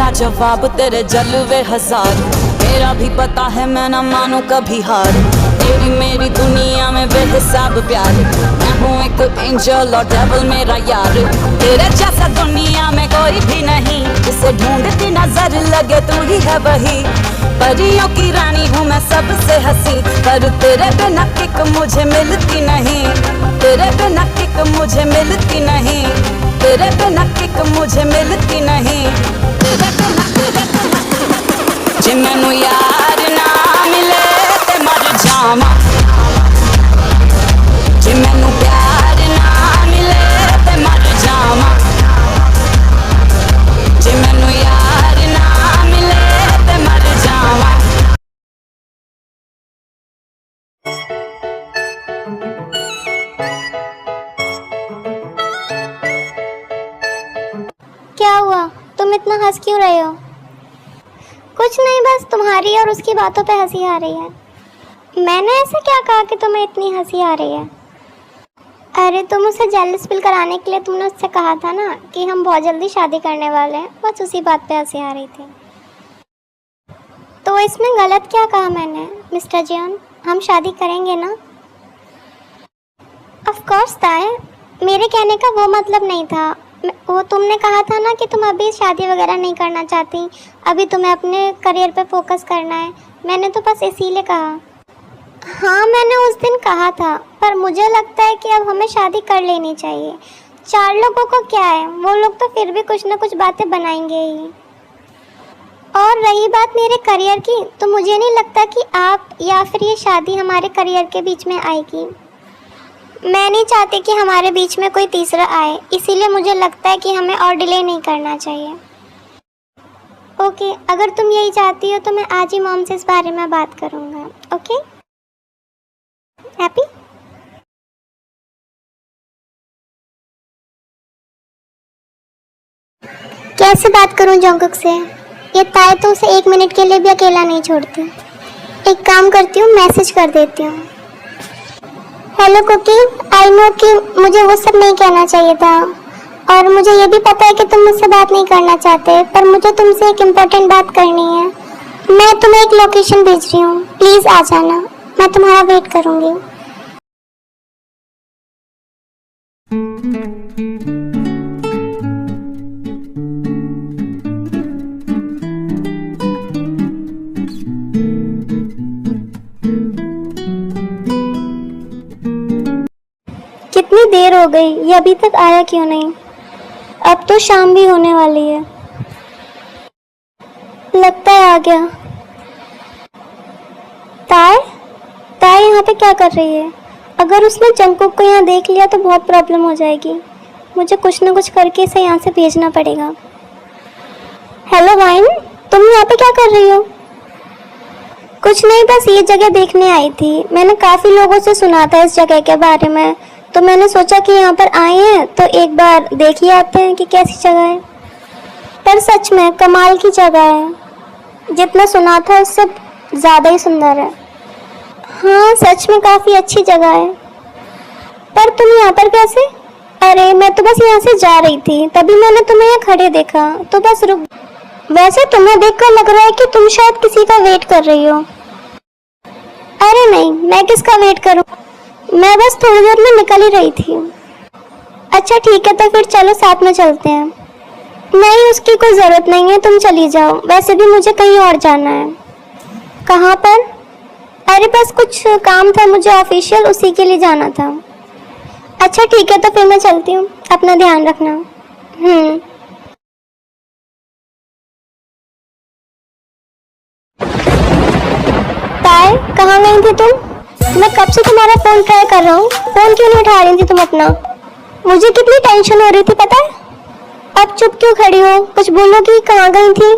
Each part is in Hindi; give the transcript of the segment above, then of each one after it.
लाजवाब तेरे जलवे हजार, मेरा भी पता है मैं ना मानू कभी हार। तेरी मेरी दुनिया में बेहिसाब प्यार, मैं हूँ एक एंजल और डेविल मेरा यार। तेरे जैसा दुनिया में कोई भी नहीं, जिसे ढूंढती नजर लगे तू ही है वही। परियों की रानी हूँ मैं सबसे हंसी, पर तेरे बिना किक मुझे मिलती नहीं। तेरे बिना किक मुझे मिलती नहीं, तेरे बिना किक मुझे मिलती नहीं। तेरे बिना जे मैनू यार ना मिले ते मर जावां, जे मैनू प्यार ना मिले ते मर जावां, जे मैनू यार ना मिले ते मर जावां। क्या हुआ? तुम इतना हंस क्यों रहे हो? कुछ नहीं, बस तुम्हारी और उसकी बातों पे हंसी आ रही है। मैंने ऐसा क्या कहा कि तुम्हें इतनी हंसी आ रही है? अरे तुम उसे जेलस फील कराने के लिए तुमने उससे कहा था ना कि हम बहुत जल्दी शादी करने वाले हैं, बस उसी बात पे हंसी आ रही थी। तो इसमें गलत क्या कहा मैंने? मिस्टर जियान, हम शादी करेंगे ना? ऑफ कोर्स ताए, मेरे कहने का वो मतलब नहीं था। वो तुमने कहा था ना कि तुम अभी शादी वगैरह नहीं करना चाहती, अभी तुम्हें अपने करियर पे फोकस करना है। मैंने तो बस इसीलिए कहा। हाँ मैंने उस दिन कहा था, पर मुझे लगता है कि अब हमें शादी कर लेनी चाहिए। 4 लोगों को क्या है, वो लोग तो फिर भी कुछ ना कुछ बातें बनाएंगे ही। और रही बात मेरे करियर की, तो मुझे नहीं लगता कि आप या फिर ये शादी हमारे करियर के बीच में आएगी। मैं नहीं चाहती कि हमारे बीच में कोई तीसरा आए, इसीलिए मुझे लगता है कि हमें और डिले नहीं करना चाहिए। ओके, अगर तुम यही चाहती हो तो मैं आज ही मॉम से इस बारे में बात करूँगा। Okay, happy? कैसे बात करूँ जंगकुक से? ये ताए तो उसे 1 मिनट के लिए भी अकेला नहीं छोड़ती। एक काम करती हूँ, मैसेज कर देती हूँ। हेलो कुकी, आई नो कि मुझे वो सब नहीं कहना चाहिए था, और मुझे ये भी पता है कि तुम मुझसे बात नहीं करना चाहते, पर मुझे तुमसे एक इम्पोर्टेंट बात करनी है। मैं तुम्हें एक लोकेशन भेज रही हूँ, प्लीज़ आ जाना, मैं तुम्हारा वेट करूँगी। कितनी देर हो गई, ये अभी तक आया क्यों नहीं? अब तो शाम भी होने वाली है। लगता है आ गया। ताए, ताए यहाँ पे क्या कर रही है? अगर उसने जंगकुक को यहाँ देख लिया तो बहुत प्रॉब्लम हो जाएगी। मुझे कुछ ना कुछ करके इसे यहाँ से भेजना पड़ेगा। हेलो वाइन, तुम यहाँ पे क्या कर रही हो? कुछ नहीं, बस ये जगह देखने आई थी। मैंने काफ़ी लोगों से सुना था इस जगह के बारे में, तो मैंने सोचा कि यहाँ पर आए हैं तो एक बार देख ही आते हैं कि कैसी जगह है। पर सच में कमाल की जगह है, जितना सुना था उससे ज़्यादा ही सुंदर है। हाँ सच में काफ़ी अच्छी जगह है। पर तुम यहाँ पर कैसे? अरे मैं तो बस यहाँ से जा रही थी, तभी मैंने तुम्हें यहाँ खड़े देखा, तो बस रुक। वैसे तुम्हें देखकर लग रहा है कि तुम शायद किसी का वेट कर रही हो। अरे नहीं, मैं किसका वेट करूँ, मैं बस थोड़ी देर में निकल ही रही थी। अच्छा ठीक है, तो फिर चलो साथ में चलते हैं। नहीं, उसकी कोई ज़रूरत नहीं है, तुम चली जाओ, वैसे भी मुझे कहीं और जाना है। कहाँ पर? अरे बस कुछ काम था मुझे ऑफिशियल, उसी के लिए जाना था। अच्छा ठीक है, तो फिर मैं चलती हूँ, अपना ध्यान रखना। ताए, कहाँ गई थी तुम? मैं कब से तुम्हारा फ़ोन ट्राई कर रहा हूँ, फ़ोन क्यों नहीं उठा रही थी तुम अपना? मुझे कितनी टेंशन हो रही थी पता है? अब चुप क्यों खड़ी हो, कुछ बोलो कि कहाँ गई थी?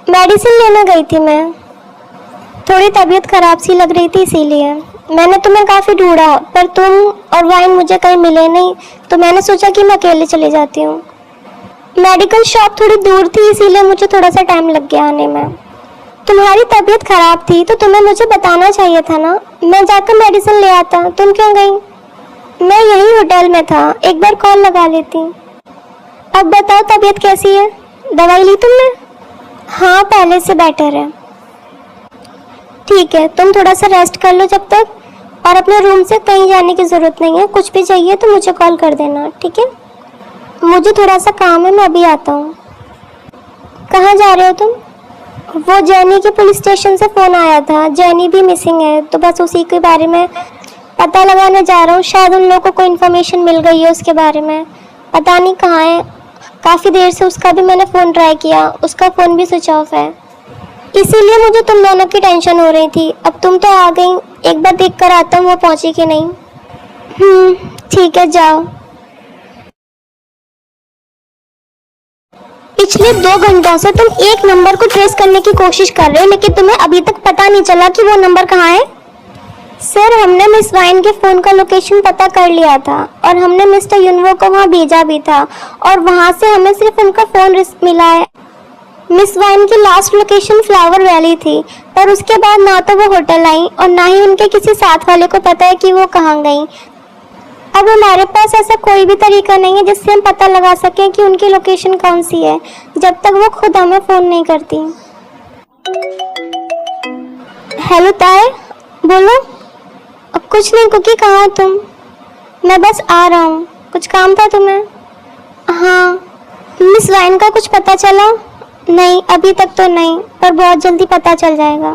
मेडिसिन लेने गई थी मैं, थोड़ी तबीयत ख़राब सी लग रही थी इसीलिए। मैंने तुम्हें काफ़ी ढूंढा, पर तुम और वाइन मुझे कहीं मिले नहीं, तो मैंने सोचा कि मैं अकेले चली जाती हूँ। मेडिकल शॉप थोड़ी दूर थी, इसीलिए मुझे थोड़ा सा टाइम लग गया आने में। तुम्हारी तबीयत खराब थी तो तुम्हें मुझे बताना चाहिए था ना, मैं जाकर मेडिसिन ले आता। तुम क्यों गई? मैं यही होटल में था, एक बार कॉल लगा लेती। अब बताओ तबीयत कैसी है? दवाई ली तुमने? हाँ, पहले से बेटर है। ठीक है, तुम थोड़ा सा रेस्ट कर लो जब तक, और अपने रूम से कहीं जाने की ज़रूरत नहीं है। कुछ भी चाहिए तो मुझे कॉल कर देना, ठीक है? मुझे थोड़ा सा काम है, मैं अभी आता हूँ। कहाँ जा रहे हो तुम? वो जैनी के पुलिस स्टेशन से फ़ोन आया था, जैनी भी मिसिंग है, तो बस उसी के बारे में पता लगाने जा रहा हूँ। शायद उन लोगों को कोई इन्फॉर्मेशन मिल गई है उसके बारे में, पता नहीं कहाँ है। काफ़ी देर से उसका भी मैंने फ़ोन ट्राई किया, उसका फ़ोन भी स्विच ऑफ है। इसीलिए मुझे तुम दोनों की टेंशन हो रही थी। अब तुम तो आ गई, एक बार देख कर आता हूँ वो पहुँची कि नहीं। ठीक है, जाओ। पिछले 2 घंटों से तुम एक नंबर को ट्रेस करने की कोशिश कर रहे हो, लेकिन तुम्हें अभी तक पता नहीं चला कि वो नंबर कहाँ है। सर, हमने मिस वाइन के फ़ोन का लोकेशन पता कर लिया था, और हमने मिस्टर युनवो को वहाँ भेजा भी था, और वहाँ से हमें सिर्फ उनका फ़ोन मिला है। मिस वाइन की लास्ट लोकेशन फ्लावर वैली थी, पर उसके बाद ना तो वो होटल आई और ना ही उनके किसी साथ वाले को पता है कि वो कहाँ गई। अब हमारे पास ऐसा कोई भी तरीका नहीं है जिससे हम पता लगा सकें कि उनकी लोकेशन कौन सी है, जब तक वो खुद हमें फ़ोन नहीं करती। हेलो ताए, बोलो। कुछ नहीं कुकी, कहाँ हो तुम? मैं बस आ रहा हूँ। कुछ काम था तुम्हें? हाँ। मिस वाइन का कुछ पता चला? नहीं, अभी तक तो नहीं, पर बहुत जल्दी पता चल जाएगा।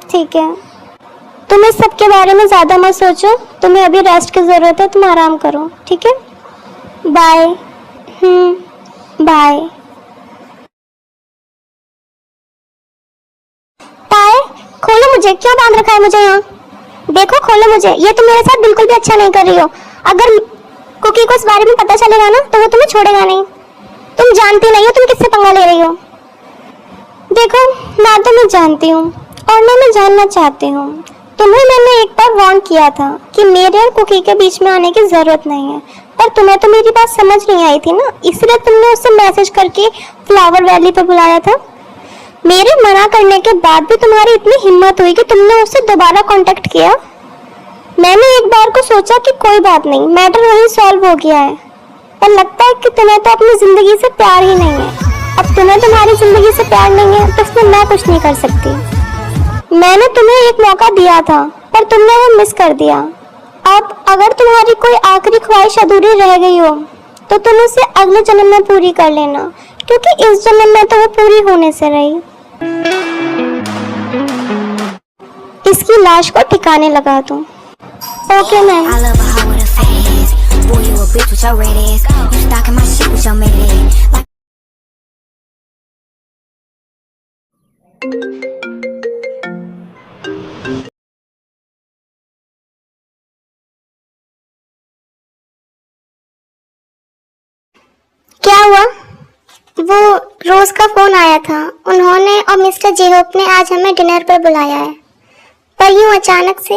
ठीक है। तुम इस सब के बारे में ज़्यादा मत सोचो, तुम्हें अभी रेस्ट की ज़रूरत है, तुम आराम करो, ठीक है? बाय। बाय। ताए, खोलो मुझे, क्यों बांध रखा है मुझे यहाँ? देखो, खोलो मुझे, ये तुम मेरे साथ बिल्कुल भी अच्छा नहीं कर रही हो। अगर कुकी को इस बारे में पता चलेगा ना, तो वो तुम्हें छोड़ेगा नहीं। तुम जानती नहीं हो तुम किससे पंगा ले रही हो। देखो, ना तो मैं जानती हूँ और ना मैं जानना चाहती हूँ। तुम्हें मैंने एक बार वार्न किया था कि मेरे और कुकी के बीच में आने की ज़रूरत नहीं है, पर तुम्हें तो मेरी बात समझ नहीं आई थी ना, इसलिए तुमने उससे मैसेज करके फ्लावर वैली पर बुलाया था। मेरे मना करने के बाद भी तुम्हारी इतनी हिम्मत हुई कि तुमने उससे दोबारा कांटेक्ट किया। मैंने एक बार को सोचा कि कोई बात नहीं, मैटर वहीं सॉल्व हो गया है, पर लगता है कि तुम्हें तो अपनी ज़िंदगी से प्यार ही नहीं है। अब तुम्हें तुम्हारी ज़िंदगी से प्यार नहीं है तो इसमें मैं कुछ नहीं कर सकती। मैंने तुम्हें एक मौका दिया था, पर तुमने वो मिस कर दिया। अब अगर तुम्हारी कोई आखिरी ख्वाहिश अधूरी रह गई हो तो तुम उसे अगले जन्म में पूरी कर लेना, क्योंकि इस जन्म में तो वो पूरी होने से रही। इसकी लाश को ठिकाने लगा दूं। Okay ma'am. Boy, you a bitch with your red ass. You stalking my shit with your mad ass. Like क्या हुआ? वो रोज का फोन आया था, उन्होंने और मिस्टर जेहोप ने आज हमें डिनर पर बुलाया है, पर यूं अचानक से।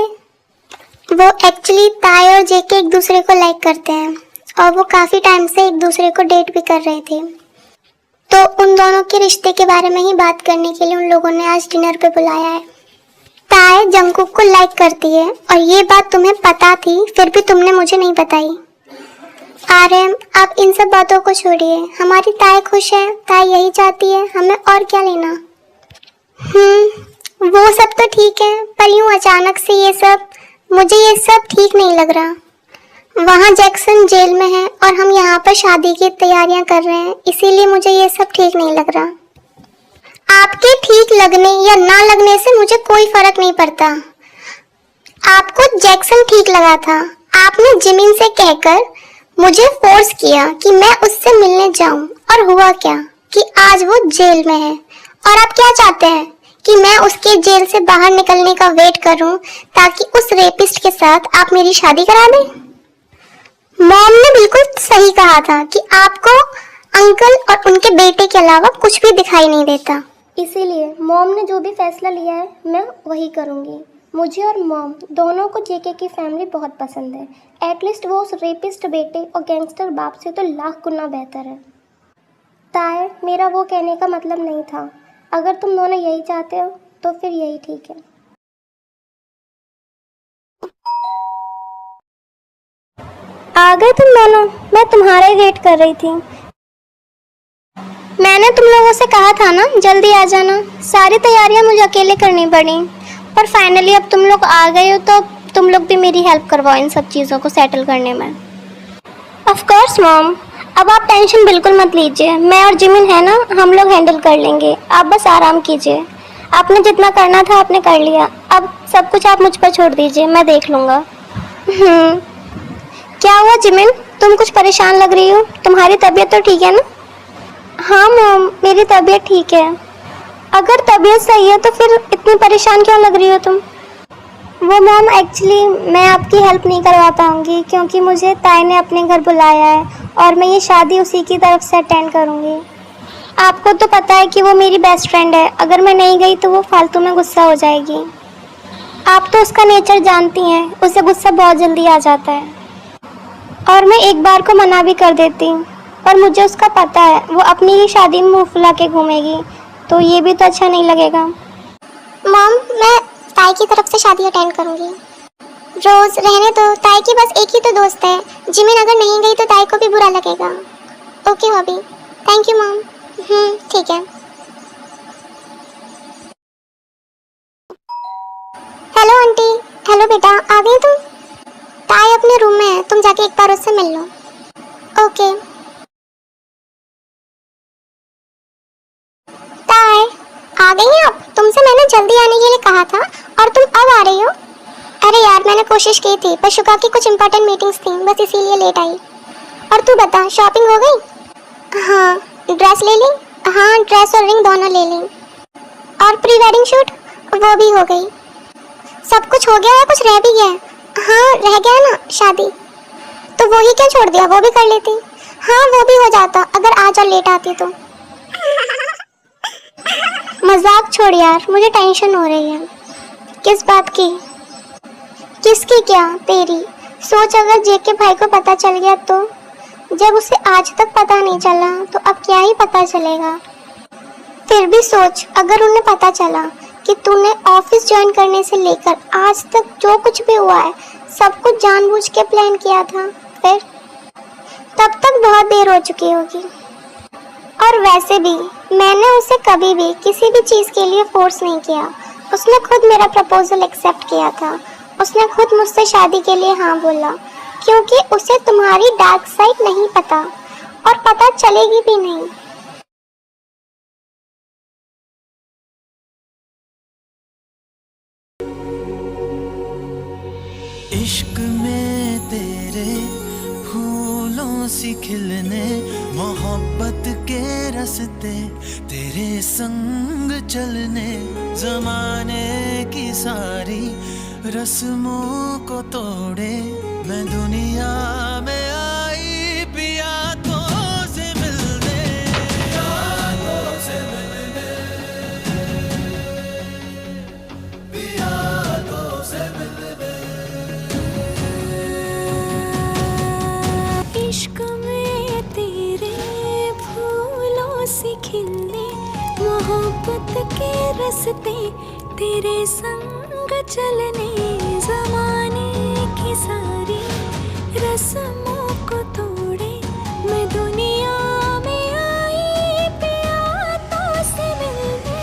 वो एक्चुअली ताई और जेके एक दूसरे को लाइक करते हैं, और वो काफ़ी टाइम से एक दूसरे को डेट भी कर रहे थे, तो उन दोनों के रिश्ते के बारे में ही बात करने के लिए उन लोगों ने आज डिनर पे बुलाया है। ताई जंगकुक को लाइक करती है, और ये बात तुम्हें पता थी, फिर भी तुमने मुझे नहीं बताई। आर्यन, आप इन सब बातों को छोड़िए, हमारी ताई खुश है, ताई यही चाहती है, हमें और क्या लेना। वो सब तो ठीक है, पर यूं अचानक से ये सब, मुझे ये सब ठीक नहीं लग रहा। वहाँ जैक्सन जेल में है और हम यहाँ पर शादी की तैयारियां कर रहे हैं, इसीलिए मुझे ये सब ठीक नहीं लग रहा। आपके ठीक लगने या ना लगने से मुझे कोई फर्क नहीं पड़ता। आपको जैक्सन ठीक लगा था, आपने जिमिन से कहकर मुझे फोर्स किया कि मैं उससे मिलने जाऊं, और हुआ क्या कि आज वो जेल में है। और आप क्या चाहते हैं कि मैं उसके जेल से बाहर निकलने का वेट करूं ताकि उस रेपिस्ट के साथ आप मेरी शादी करा दें? मॉम ने बिल्कुल सही कहा था कि आपको अंकल और उनके बेटे के अलावा कुछ भी दिखाई नहीं देता, इसीलिए मॉम ने जो भी फैसला लिया है मैं वही करूंगी। मुझे और मॉम दोनों को जेके की फैमिली बहुत पसंद है। एटलीस्ट वो उस रेपिस्ट बेटे और गैंगस्टर बाप से तो लाख गुना बेहतर है। ताए, मेरा वो कहने का मतलब नहीं था। अगर तुम दोनों यही चाहते हो तो फिर यही ठीक है। आ गए तुम दोनों? मैं तुम्हारा ही वेट कर रही थी। मैंने तुम लोगों से कहा था ना जल्दी आ जाना। सारी तैयारियां मुझे अकेले करनी पड़ी, पर फाइनली अब तुम लोग आ गए हो तो तुम लोग भी मेरी हेल्प करवाओ इन सब चीज़ों को सेटल करने में। ऑफ कोर्स मॉम, अब आप टेंशन बिल्कुल मत लीजिए, मैं और जिमिन है ना, हम लोग हैंडल कर लेंगे। आप बस आराम कीजिए। आपने जितना करना था आपने कर लिया, अब सब कुछ आप मुझ पर छोड़ दीजिए, मैं देख लूँगा। क्या हुआ जिमिन, तुम कुछ परेशान लग रही हो? तुम्हारी तबीयत तो ठीक है ना? हाँ मॉम, मेरी तबीयत ठीक है। अगर तबीयत सही है तो फिर इतनी परेशान क्यों लग रही हो तुम? वो मॉम, एक्चुअली मैं आपकी हेल्प नहीं करवा पाऊँगी क्योंकि मुझे ताई ने अपने घर बुलाया है और मैं ये शादी उसी की तरफ से अटेंड करूँगी। आपको तो पता है कि वो मेरी बेस्ट फ्रेंड है, अगर मैं नहीं गई तो वो फालतू में गुस्सा हो जाएगी। आप तो उसका नेचर जानती हैं, उसे गुस्सा बहुत जल्दी आ जाता है और मैं एक बार को मना भी कर देती हूँ, पर मुझे उसका पता है वो अपनी ही शादी में मुँह फुला के घूमेगी, तो ये भी तो अच्छा नहीं लगेगा। मॉम, मैं ताई की तरफ से शादी अटेंड करूंगी। रोज रहने दो, ताई की बस एक ही तो दोस्त है। जिमिन अगर नहीं गई तो ताई को भी बुरा लगेगा। Okay hobby, thank you mom. ठीक है। Hello aunty. हेलो बेटा, आ गई तुम? ताई अपने रूम में है, तुम जाके एक बार उससे मिल लो। ओके। ताई आ गई हैं आप? तुमसे मैंने जल्दी आने के लिए कहा था और तुम अब आ रही हो? अरे यार, मैंने कोशिश की थी पर शुका की कुछ इंपॉर्टेंट मीटिंग्स थी, बस इसीलिए लेट आई। और तू बता, शॉपिंग हो गई? हाँ। ड्रेस ले ली? हाँ, ड्रेस और रिंग दोनों ले ली। और प्री वेडिंग शूट? वो भी हो गई। सब कुछ हो गया है, कुछ रह भी गया है? हाँ, रह गया है ना शादी। तो वो ही क्या छोड़ दिया, वो भी कर लेती। हाँ, वो भी हो जाता अगर आज और लेट आती तो। मजाक छोड़ यार, मुझे टेंशन हो रही है। किस बात की? किसकी? क्या तेरी? सोच, अगर जेके भाई को पता चल गया तो? जब उसे आज तक पता नहीं चला तो अब क्या ही पता चलेगा। फिर भी सोच, अगर उन्हें पता चला कि तूने ऑफिस ज्वाइन करने से लेकर आज तक जो कुछ भी हुआ है सब कुछ जानबूझ के प्लान किया था, फिर तब तक बहुत देर हो चुकी होगी। और वैसे भी मैंने उसे कभी भी किसी भी चीज़ के लिए फोर्स नहीं किया। उसने खुद मेरा प्रपोजल एक्सेप्ट किया था। उसने खुद मुझसे शादी के लिए हाँ बोला, क्योंकि उसे तुम्हारी डार्क साइड नहीं पता और पता चलेगी भी नहीं। इश्क में तेरे फूलों सी खिलने, मोहब्बत के रास्ते तेरे संग चलने, जमाने की सारी रस्मों को तोड़े मैं दुनिया में आई पिया तो से मिलने, यादों से मिलने, पिया तो से मिलने। इश्क में तेरे फूलों से खिलने, मोहब्बत के रास्ते तेरे संग चलने, ज़माने की सारी रस्मों को तोड़े मैं दुनिया में आई पिया तो से मिलने।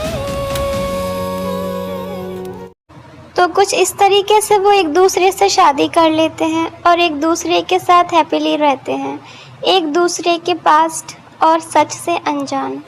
तो कुछ इस तरीके से वो एक दूसरे से शादी कर लेते हैं और एक दूसरे के साथ हैप्पीली रहते हैं, एक दूसरे के पास्ट और सच से अनजान।